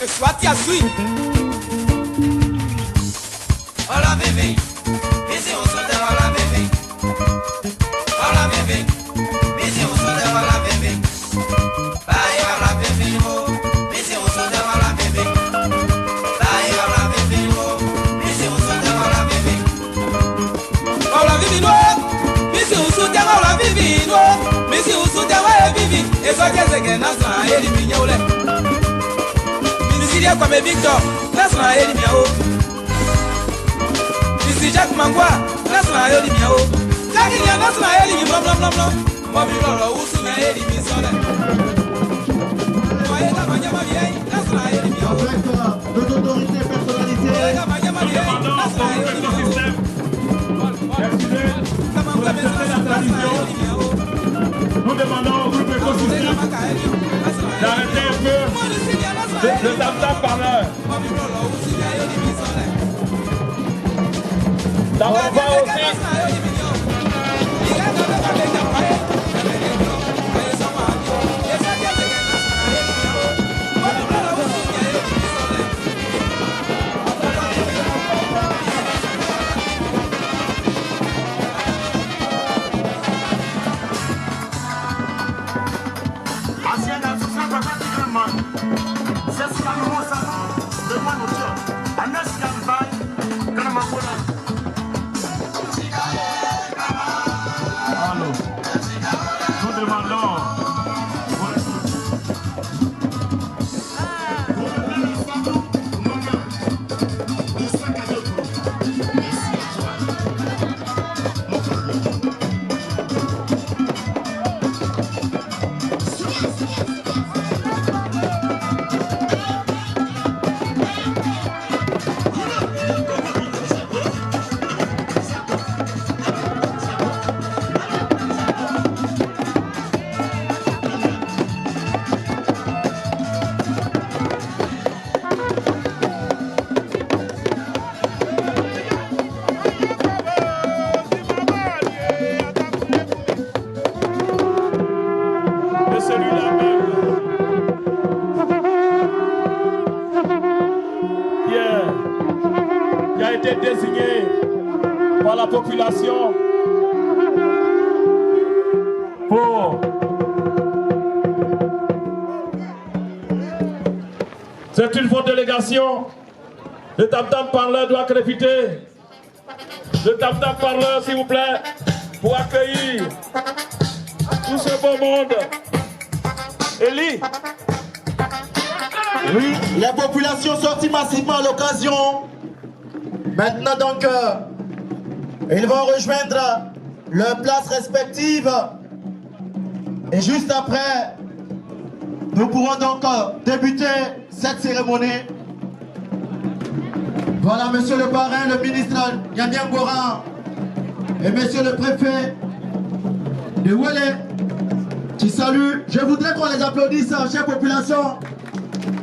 Swati Asui. Hola bébé, bisous on se dit hola bébé. Hola bébé, bisous on se dit hola bébé. Bye hola bébé, oh, bisous on se dit hola bébé. Bye hola bébé, oh, bisous on se dit hola bébé. Hola bébé, no, bisous on se dit hola bébé, no, bisous on se dit hola bébé. Et ça qu'est-ce que n'a pas éliminé ou les. Comme Victor, laisse-moi aller miao. Ici Jacques Mangua, laisse-moi aller miao. Jacques il y a laisse-moi aller blanc blanc blanc blanc. Moi je vais où sont les émissions là. Moi et la manière ma vieille, laisse-moi aller miao. Avec deux autorités personnalités. La manière ma vieille, laisse-moi aller miao. Nous demandons au groupe écosystème d'arrêter un peu le tam-tam parleur. Ça va aussi. Désigné par la population pour c'est une forte délégation. Le tam-tam parleur doit crépiter. Le tam-tam parleur, s'il vous plaît, pour accueillir tout ce beau monde. Élie. Oui, les populations sorties massivement à l'occasion. Maintenant donc, ils vont rejoindre leurs places respectives. Et juste après, nous pourrons donc débuter cette cérémonie. Voilà, monsieur le parrain, le ministre Nyamien Goran et monsieur le préfet de Wele qui saluent. Je voudrais qu'on les applaudisse, chère population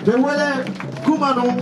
de Wele Koumanou.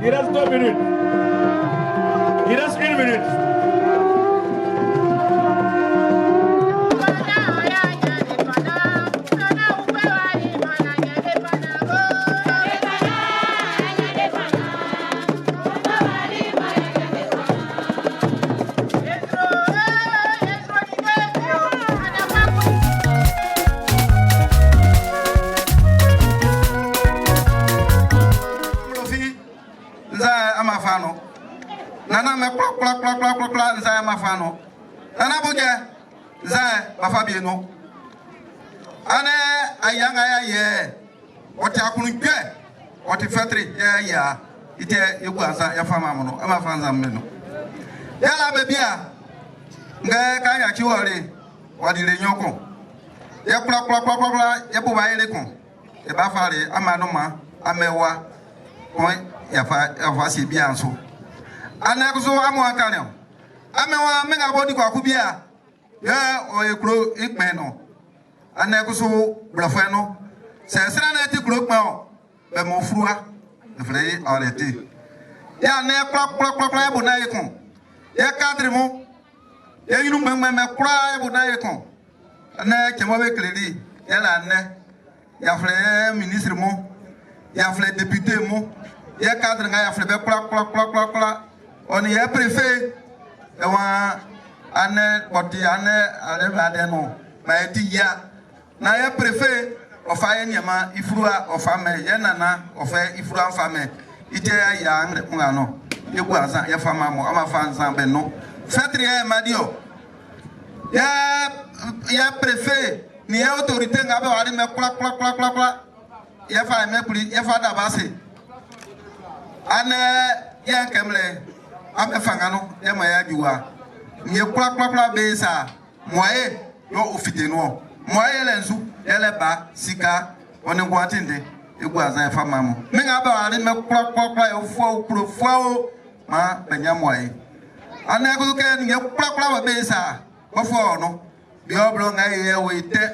Il reste 2 minutes. Il reste 1 minute. amafano. Nana me kla nza amafano. Nana boje za bafabieno. Ane ayanga ya ye. Oti akunugbe. Oti fetri ya ite yegwanza ya fama mono amafanza mmeno. Yala bebia nge ka ya chiwore wadire nyoko. Ye kla ye bo baile kon. E ba fare amano ma amewa kon ya fa si bia nso. Ana ko so amu akanyo. Amewa menga bodi kwa kubia. Ye o ekro ikmeno. Ana ko so blafeno. Se sera na ti kro kpao. Be mo frua. E fere arrêter. Ya ne kla bo na yekon. Ye cadre mo. Ye yinu me kra bo na yekon. Ana kemo be cléri. Ya la ne. Ya fere ministre mo. Ya fere député mo. Ya cadre nga ya fere be kla. On y est préfet. Et wa ane poti ane no. Ma eti ya. Na ya préfet ofa ye nyama ifrua ofa me ye nana ofa ifrua fa me. Ite ya ngre kunga no. Ye gwaza ya fama mo ama fa nzan be no. Fetri ya madio. Ya préfet ni ya autorité nga be wali me kla. Ya fa me puli ya fa da base. Ane ya kemle ame fangano ya maya juwa nye kla be sa moye yo ofite no moye lenzu ele ba sika oni gwatinde egwaza ya fama mo menga ba ari me kla yo fo ma benya moye ana ko ke nye kla be sa bofo no bi oblo nga ye we ite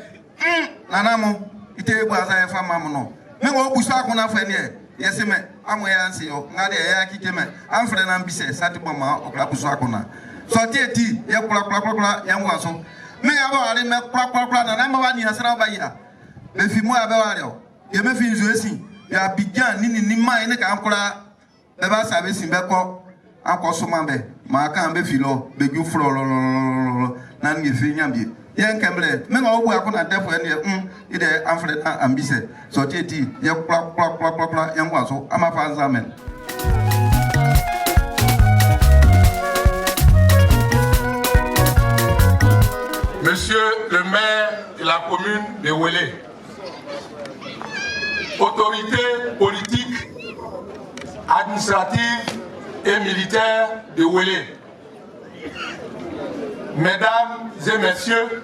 nana mo ite egwaza ya fama mo no menga obusu akuna fa ne yesime amoya ansi yo ngade ya kikeme amfre na mbise sati mama okla buso akona so tieti ye kula ya ngwaso me ya ba ari me kula na ma ba ni asra ba ya be fi mu abe ware o ye me fi nzo esi ya bijan ni mai ne ka nkura be ba sa be sin be ko akoso ma be ma ka be fi lo be ju flo na ngi fi nyambie yen kemble me nga obu akona defo ene ide amfre na ambise so tieti ye kula ya ngwaso ama fa nzamen. Monsieur le maire de la commune de Wélé, autorité politique, administrative et militaire de Wélé, mesdames et messieurs,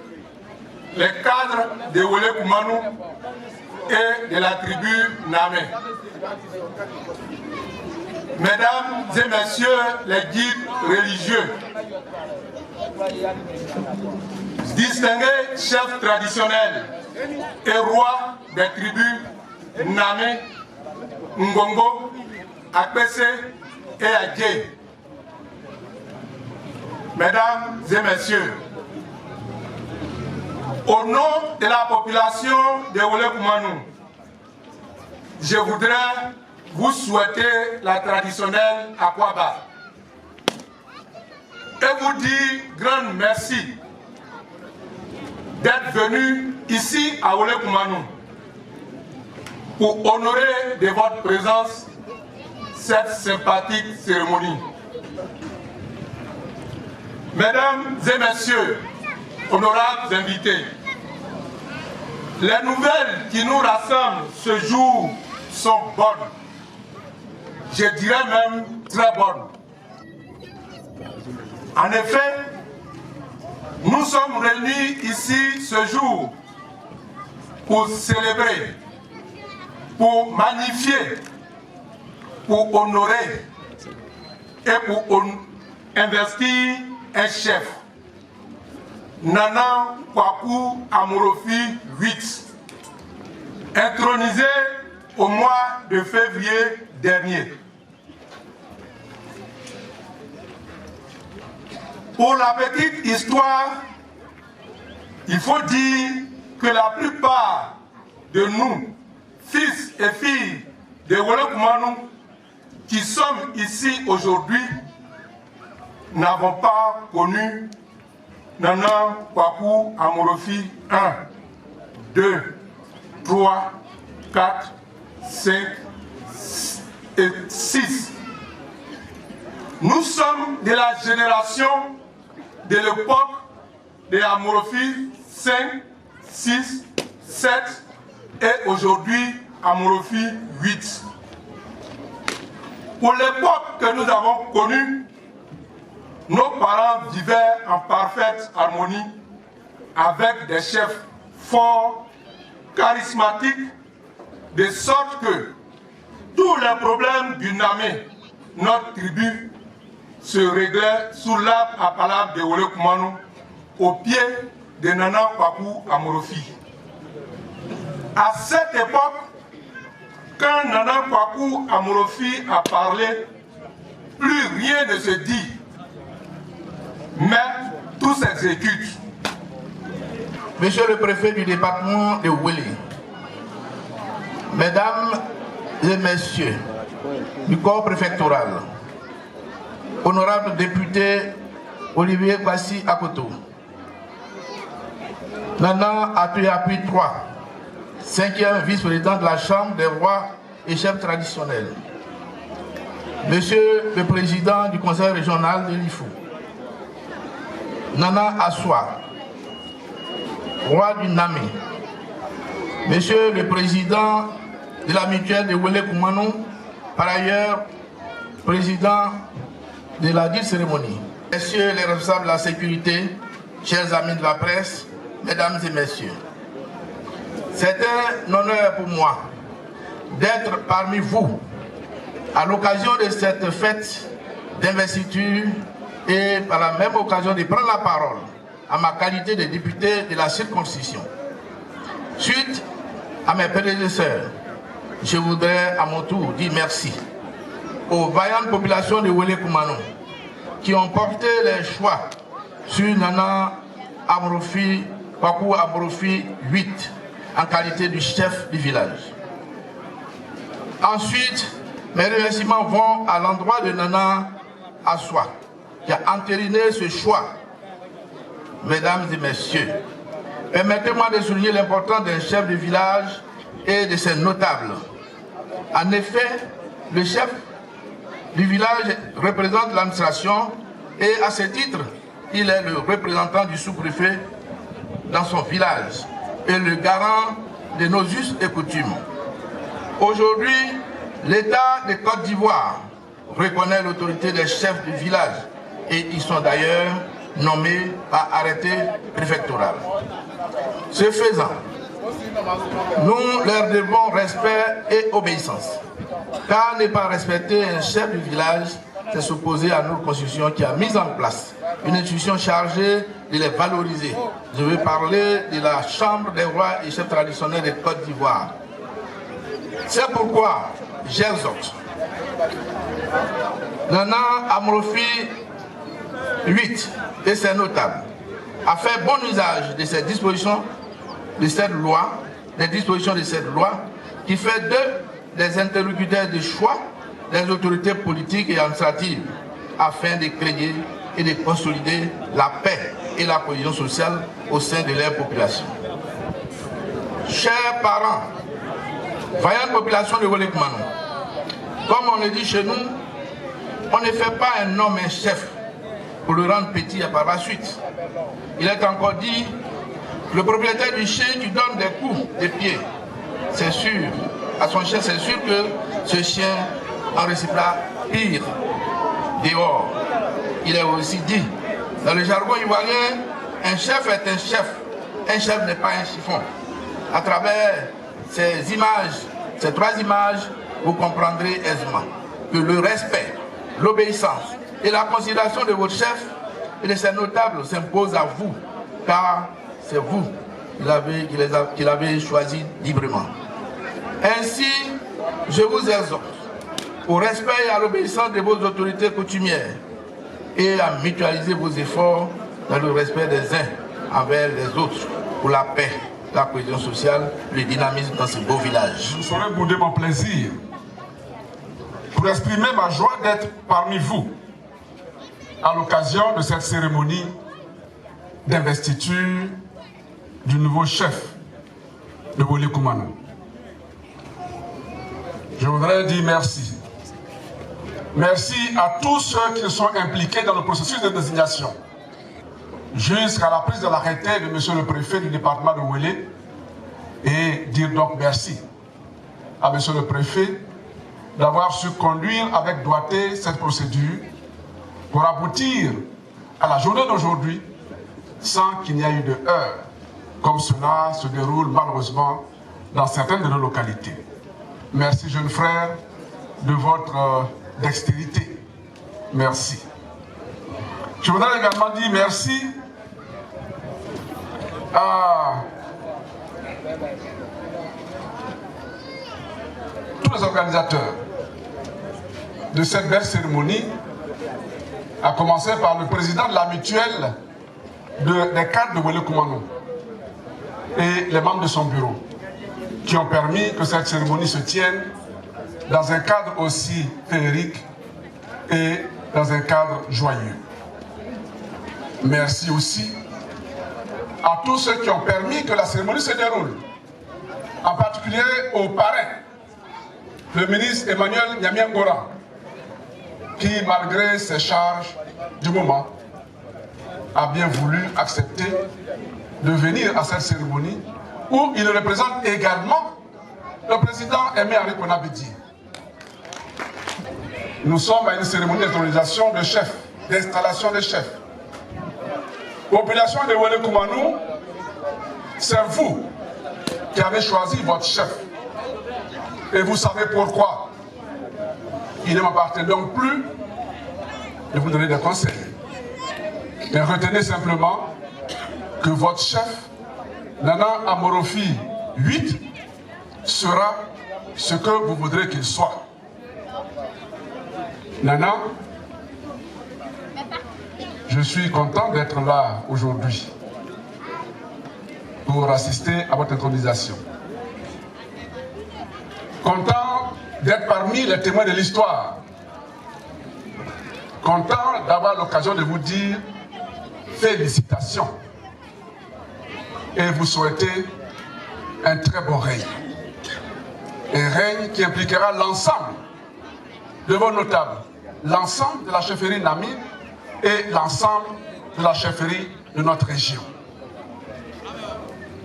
les cadres de Wélé Koumanou et de la tribu Namé, mesdames et messieurs les guides religieux, distingués chefs traditionnels et rois des tribus Namé, Ngongo, Akpese et Adjé. Mesdames et messieurs, au nom de la population de Wélé Koumanou, je voudrais vous souhaiter la traditionnelle Akwaba et vous dire grand merci d'être venu ici à Wélé Koumanou pour honorer de votre présence cette sympathique cérémonie. Mesdames et messieurs, honorables invités, les nouvelles qui nous rassemblent ce jour sont bonnes. Je dirais même très bonnes. En effet, nous sommes réunis ici ce jour pour célébrer, pour magnifier, pour honorer et pour investir un chef, Nana Kwaku Amorofi 8, intronisé au mois de février dernier. Pour la petite histoire, il faut dire que la plupart de nous, fils et filles de Wélé Koumanou, qui sommes ici aujourd'hui, n'avons pas connu Nana Kwaku Amorofi 1, 2, 3, 4, 5 et 6. Nous sommes de la génération de l'époque de Amorofi 5, 6, 7 et aujourd'hui Amorofi 8. Pour l'époque que nous avons connue, nos parents vivaient en parfaite harmonie avec des chefs forts, charismatiques, de sorte que tous les problèmes du Namé, notre tribu, se réglaient sous l'arbre à palabre de Wole Kumanu, au pied de Nana Kwaku Amorofi. À cette époque, quand Nana Kwaku Amorofi a parlé, plus rien ne se dit, mais tout s'exécute. Monsieur le préfet du département de Wele, Mesdames et Messieurs du corps préfectoral, honorable député Olivier Kwasi Akoto, Nana Atuyapi III, 5e vice-président de la Chambre des rois et chefs traditionnels, Monsieur le président du conseil régional de l'IFO, Nana Aswa, roi du Namé, Monsieur le président de la mutuelle de Wole Kumanu, par ailleurs président de la dite cérémonie, Messieurs les responsables de la sécurité, chers amis de la presse, Mesdames et Messieurs, c'est un honneur pour moi d'être parmi vous à l'occasion de cette fête d'investiture et par la même occasion de prendre la parole à ma qualité de député de la circonscription. Suite à mes prédécesseurs, je voudrais à mon tour dire merci aux vaillantes populations de Wole Kumanu qui ont porté les choix sur Nana Amorofi, Kwaku Amorofi 8 en qualité du chef du village. Ensuite, mes remerciements vont à l'endroit de Nana Aswa qui a entériné ce choix. Mesdames et Messieurs, permettez-moi de souligner l'importance d'un chef de village et de ses notables. En effet, le chef du village représente l'administration et à ce titre, il est le représentant du sous-préfet dans son village et le garant de nos us et coutumes. Aujourd'hui, l'État de Côte d'Ivoire reconnaît l'autorité des chefs du village et ils sont d'ailleurs nommés par arrêté préfectoral. Ce faisant, nous leur devons respect et obéissance. Car ne pas respecter un chef du village, c'est s'opposer à notre constitution qui a mis en place une institution chargée de les valoriser. Je veux parler de la Chambre des rois et chefs traditionnels de Côte d'Ivoire. C'est pourquoi j'exhorte Nana Amorofi 8 et ses notables à faire bon usage de ces dispositions de cette loi, des dispositions de cette loi qui fait d'eux des interlocuteurs de choix des autorités politiques et administratives afin de créer et de consolider la paix et la cohésion sociale au sein de leur population. Chers parents, vaillante population de Wole Kumanu, comme on le dit chez nous, on ne fait pas un homme un chef pour le rendre petit et par la suite. Il est encore dit, le propriétaire du chien qui donne des coups de pied, c'est sûr, à son chien, c'est sûr que ce chien en recevra pire dehors. Il est aussi dit, dans le jargon ivoirien, un chef est un chef n'est pas un chiffon. À travers ces images, ces trois images, vous comprendrez aisément que le respect, l'obéissance et la considération de votre chef et de ses notables s'imposent à vous, car c'est vous qui l'avez choisi librement. Ainsi, je vous exhorte au respect et à l'obéissance de vos autorités coutumières et à mutualiser vos efforts dans le respect des uns envers les autres pour la paix, la cohésion sociale, le dynamisme dans ce beau village. Je saurais bouder mon plaisir pour exprimer ma joie d'être parmi vous à l'occasion de cette cérémonie d'investiture du nouveau chef de Wole Kumanu. Je voudrais dire merci Merci à tous ceux qui sont impliqués dans le processus de désignation. Jusqu'à la prise de l'arrêté de monsieur le préfet du département de Ouélé, et dire donc merci à monsieur le préfet d'avoir su conduire avec doigté cette procédure pour aboutir à la journée d'aujourd'hui sans qu'il n'y ait eu de heurts, comme cela se déroule malheureusement dans certaines de nos localités. Merci jeunes frères de votre dextérité. Merci. Je voudrais également dire merci à tous les organisateurs de cette belle cérémonie, à commencer par le président de la mutuelle des cadres de Ouélé Koumanou et les membres de son bureau, qui ont permis que cette cérémonie se tienne dans un cadre aussi féerique et dans un cadre joyeux. Merci aussi à tous ceux qui ont permis que la cérémonie se déroule, en particulier au parrain, le ministre Emmanuel Nyamiengora, qui, malgré ses charges du moment, a bien voulu accepter de venir à cette cérémonie où il représente également le président Aimé Henri Konaté Dié. Nous sommes à une cérémonie d'intronisation de chefs, d'installation des chefs. Population de Ouélé Koumanou, c'est vous qui avez choisi votre chef. Et vous savez pourquoi. Il ne m'appartient donc plus de vous donner des conseils. Mais retenez simplement que votre chef, Nana Amorofi 8, sera ce que vous voudrez qu'il soit. Nana, je suis content d'être là aujourd'hui pour assister à votre intronisation. Content d'être parmi les témoins de l'histoire. Content d'avoir l'occasion de vous dire félicitations et vous souhaiter un très bon règne. Un règne qui impliquera l'ensemble de vos notables, l'ensemble de la chefferie Namib et l'ensemble de la chefferie de notre région.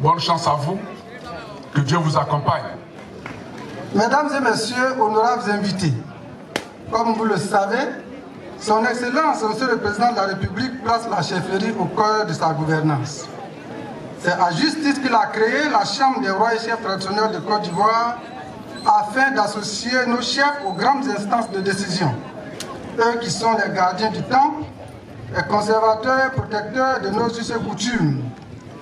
Bonne chance à vous, que Dieu vous accompagne. Mesdames et messieurs, honorables invités, comme vous le savez, son Excellence, Monsieur le Président de la République, place la chefferie au cœur de sa gouvernance. C'est à justice qu'il a créé la Chambre des rois et chefs traditionnels de Côte d'Ivoire afin d'associer nos chefs aux grandes instances de décision. Eux qui sont les gardiens du temps, les conservateurs et protecteurs de nos us et coutumes,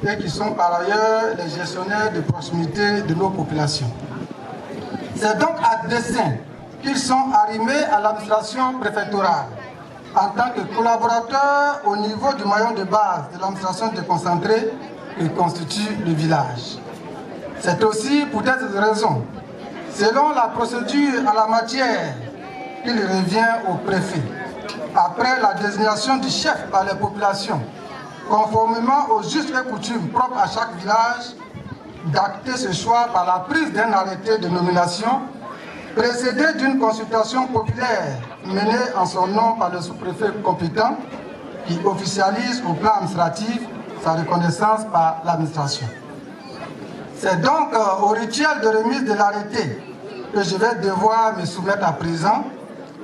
et qui sont par ailleurs les gestionnaires de proximité de nos populations. C'est donc à dessein qu'ils sont arrimés à l'administration préfectorale en tant que collaborateurs au niveau du maillon de base de l'administration déconcentrée qui constitue le village. C'est aussi pour cette raison, selon la procédure en la matière, qu'il revient au préfet, après la désignation du chef par les populations, conformément aux us et coutumes propres à chaque village, d'acter ce choix par la prise d'un arrêté de nomination précédé d'une consultation populaire menée en son nom par le sous-préfet compétent qui officialise au plan administratif sa reconnaissance par l'administration. C'est donc au rituel de remise de l'arrêté que je vais devoir me soumettre à présent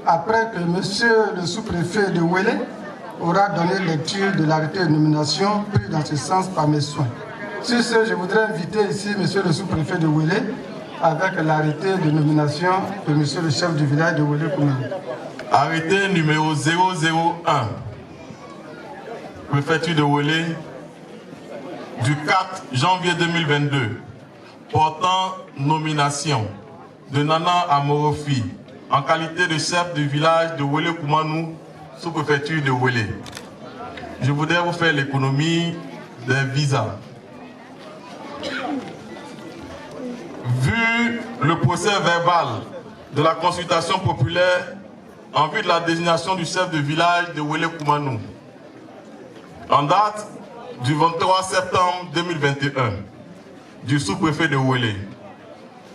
après que monsieur le sous-préfet de Ouélé aura donné lecture de l'arrêté de nomination pris dans ce sens par mes soins. Sur ce, je voudrais inviter ici monsieur le sous-préfet de Ouélé avec l'arrêté de nomination de monsieur le chef du village de Ouélé Koumanou. Arrêté numéro 001, préfecture de Ouélé, du 4 janvier 2022, portant nomination de Nana Amorofi en qualité de chef du village de Ouélé Koumanou, sous-préfecture de Ouélé. Je voudrais vous faire l'économie des visas. Vu le procès verbal de la consultation populaire en vue de la désignation du chef de village de Ouélé Koumanou, en date du 23 septembre 2021, du sous-préfet de Ouélé,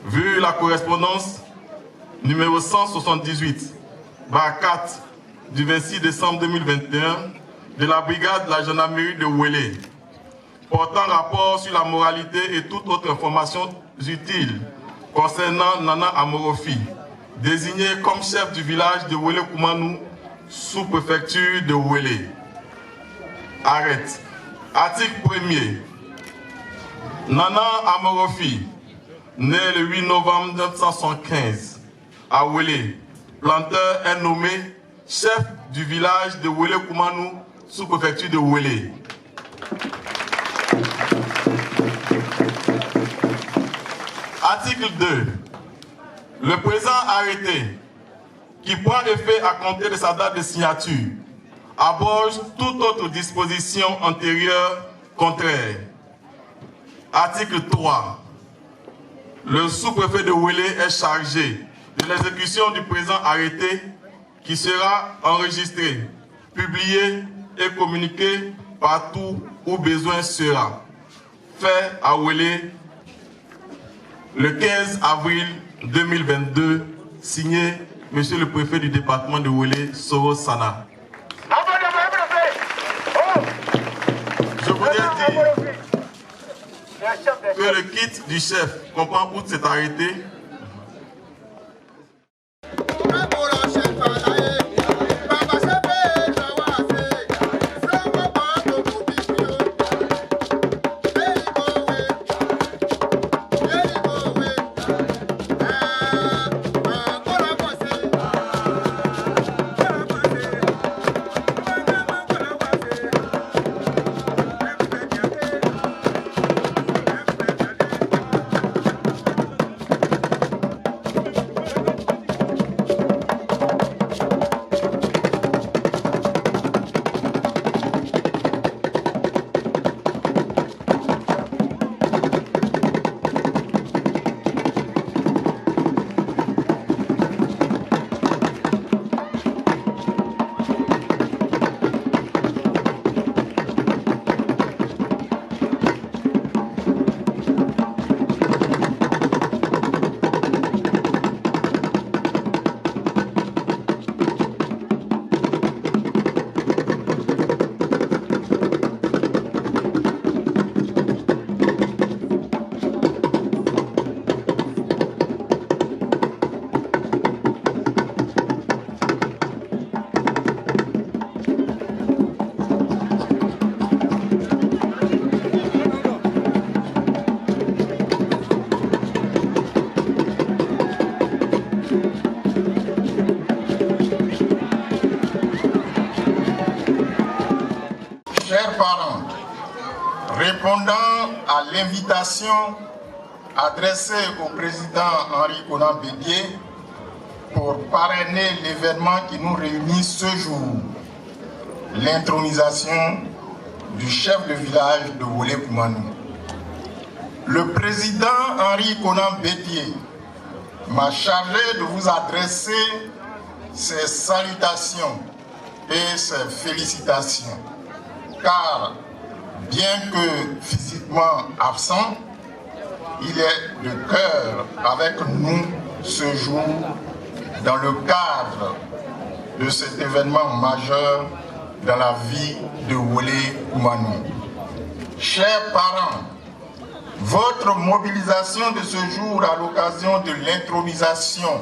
vu la correspondance numéro 178 Barkat du 26 décembre 2021 de la brigade de la gendarmerie de Ouélé, portant rapport sur la moralité et toute autre information utile concernant Nana Amorofi, désigné comme chef du village de Ouélé Koumanou, sous-préfecture de Ouélé. Arrête. Article 1er. Nana Amorofi, né le 8 novembre 1975 à Ouélé, planteur est nommé chef du village de Ouélé Koumanou, sous-préfecture de Ouélé. Article 2. Le présent arrêté, qui prend effet à compter de sa date de signature, abroge toute autre disposition antérieure contraire. Article 3. Le sous-préfet de Ouélé est chargé de l'exécution du présent arrêté qui sera enregistré, publié et communiqué partout où besoin sera. Fait à Ouélé le 15 avril 2022, signé Monsieur le préfet du département de Ouélé, Soro Sana. Je voudrais dire que le kit du chef comprend outre cet arrêté répondant à l'invitation adressée au président Henri Konan Bédié pour parrainer l'événement qui nous réunit ce jour, l'intronisation du chef de village de Ouélé Koumanou. Le président Henri Konan Bédié m'a chargé de vous adresser ses salutations et ses félicitations, car bien que physiquement absent, il est de cœur avec nous ce jour dans le cadre de cet événement majeur dans la vie de Ouélé Koumanou. Chers parents, votre mobilisation de ce jour à l'occasion de l'intronisation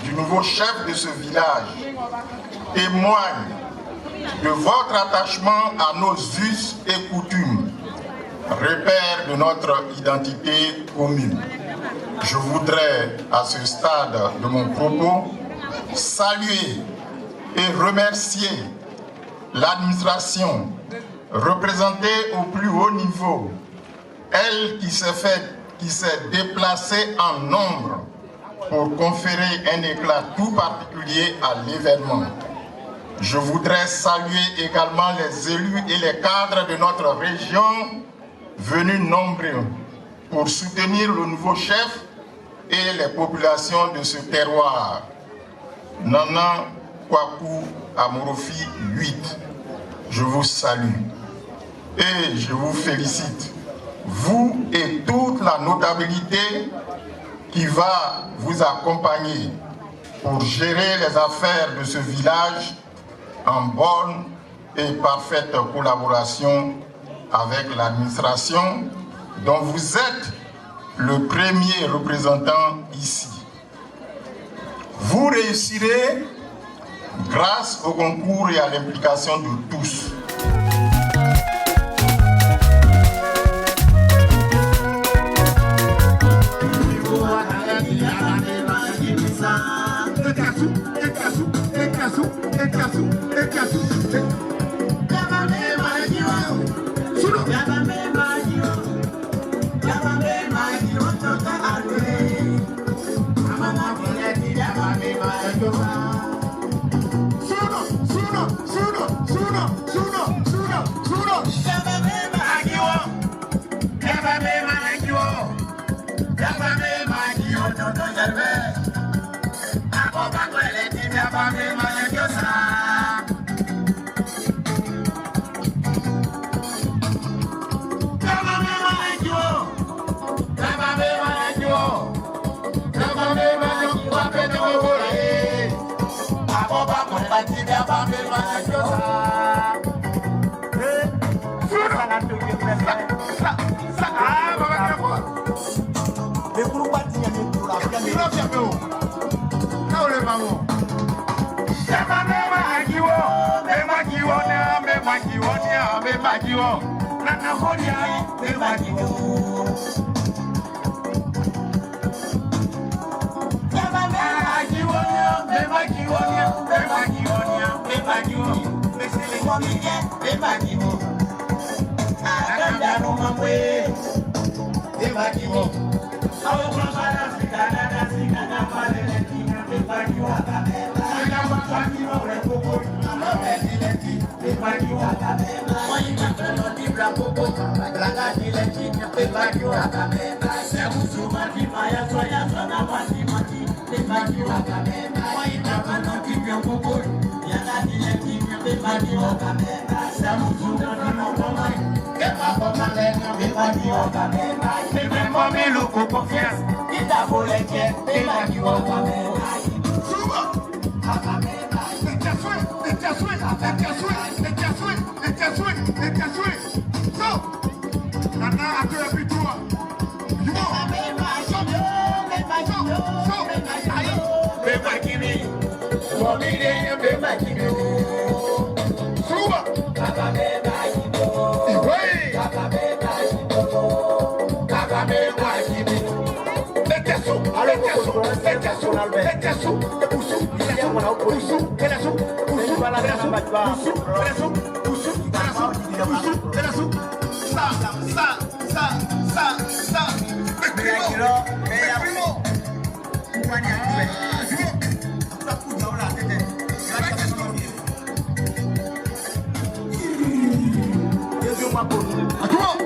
du nouveau chef de ce village témoigne de votre attachement à nos us et coutumes, repère de notre identité commune. Je voudrais, à ce stade de mon propos, saluer et remercier l'administration représentée au plus haut niveau, elle qui s'est déplacée en nombre pour conférer un éclat tout particulier à l'événement. Je voudrais saluer également les élus et les cadres de notre région venus nombreux pour soutenir le nouveau chef et les populations de ce terroir. Nana Kwaku Amorofi 8, je vous salue et je vous félicite, vous et toute la notabilité qui va vous accompagner pour gérer les affaires de ce village en bonne et parfaite collaboration avec l'administration dont vous êtes le premier représentant ici. Vous réussirez grâce au concours et à l'implication de tous. Attention.